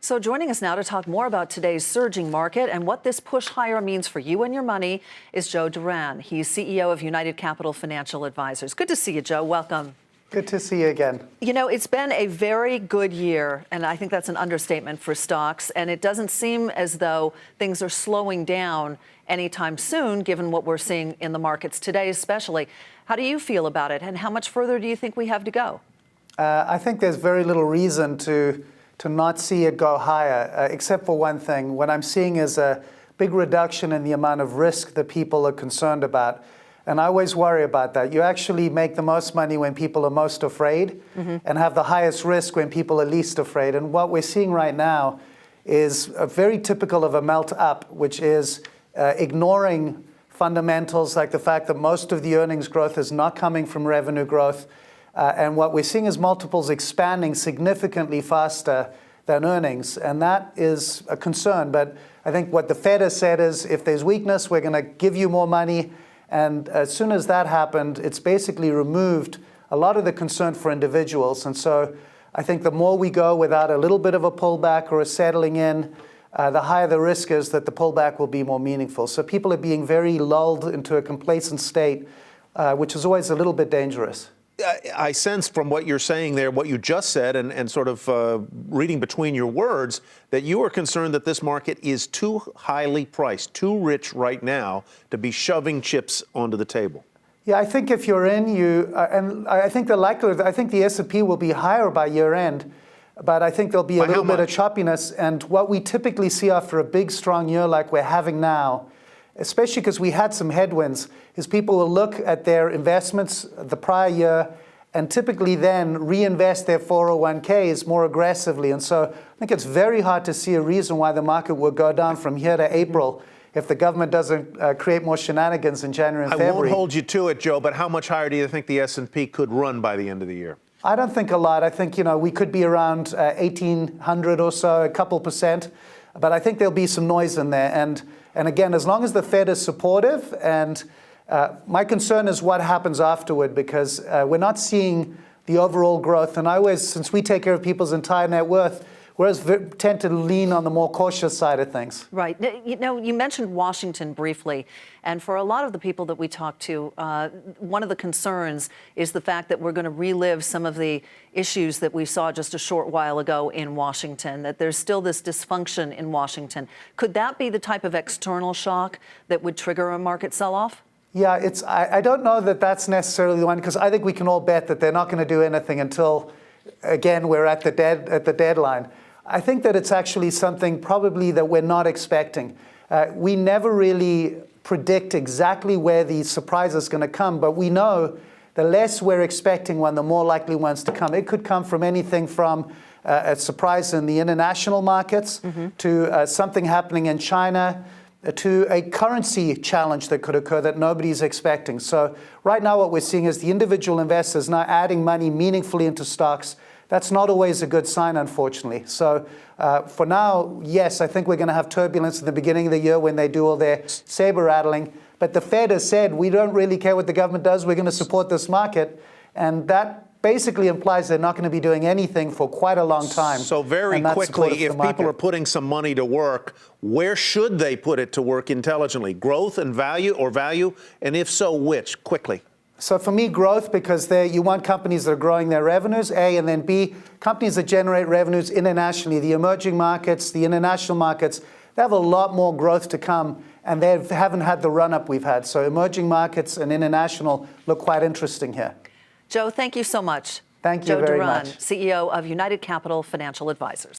So joining us now to talk more about today's surging market and what this push higher means for you and your money is Joe Duran. He's CEO of United Capital Financial Advisors. Good to see you, Joe. Welcome. Good to see you again. You know, it's been a very good year, and I think that's an understatement for stocks, and it doesn't seem as though things are slowing down anytime soon, given what we're seeing in the markets today, especially. How do you feel about it, and how much further do you think we have to go? I think there's very little reason to not see it go higher, except for one thing. What I'm seeing is a big reduction in the amount of risk that people are concerned about. And I always worry about that. You actually make the most money when people are most afraid and have the highest risk when people are least afraid. And what we're seeing right now is very typical of a melt up, which is ignoring fundamentals like the fact that most of the earnings growth is not coming from revenue growth. And what we're seeing is multiples expanding significantly faster than earnings. And that is a concern. But I think what the Fed has said is if there's weakness, we're going to give you more money. And as soon as that happened, it's basically removed a lot of the concern for individuals. And so I think the more we go without a little bit of a pullback or a settling in, the higher the risk is that the pullback will be more meaningful. So people are being very lulled into a complacent state, which is always a little bit dangerous. I sense from what you're saying there, what you just said, and sort of reading between your words, that you are concerned that this market is too highly priced, too rich right now to be shoving chips onto the table. Yeah, I think if you're in, and I think the likelihood, I think the S&P will be higher by year end, but I think there'll be a little bit of choppiness. And what we typically see after a big, strong year like we're having now, especially because we had some headwinds, is people will look at their investments the prior year and typically then reinvest their 401ks more aggressively. And so I think it's very hard to see a reason why the market will go down from here to April if the government doesn't create more shenanigans in January and February. I won't hold you to it, Joe, but how much higher do you think the S&P could run by the end of the year? I don't think a lot. I think, we could be around 1,800 or so, a couple percent. But I think there'll be some noise in there. And again, as long as the Fed is supportive, and my concern is what happens afterward, because we're not seeing the overall growth. And I always, since we take care of people's entire net worth, whereas tend to lean on the more cautious side of things. Right. You mentioned Washington briefly, and for a lot of the people that we talk to, one of the concerns is the fact that we're going to relive some of the issues that we saw just a short while ago in Washington, that there's still this dysfunction in Washington. Could that be the type of external shock that would trigger a market sell-off? Yeah, I don't know that that's necessarily the one, because I think we can all bet that they're not going to do anything until, again, we're at the deadline. I think that it's actually something probably that we're not expecting. We never really predict exactly where the surprise is going to come, but we know the less we're expecting one, the more likely one's to come. It could come from anything from a surprise in the international markets to something happening in China, to a currency challenge that could occur that nobody's expecting. So right now what we're seeing is the individual investors now adding money meaningfully into stocks. That's not always a good sign, unfortunately. So for now, yes, I think we're going to have turbulence at the beginning of the year when they do all their saber rattling. But the Fed has said, we don't really care what the government does. We're going to support this market. And that basically implies they're not going to be doing anything for quite a long time. So very quickly, if people are putting some money to work, where should they put it to work intelligently? Growth and value, or value? And if so, which? Quickly. So for me, growth, because you want companies that are growing their revenues, A, and then B, companies that generate revenues internationally. The emerging markets, the international markets, they have a lot more growth to come, and they haven't had the run-up we've had. So emerging markets and international look quite interesting here. Joe, thank you so much. Thank you very much. Joe Duran, CEO of United Capital Financial Advisors.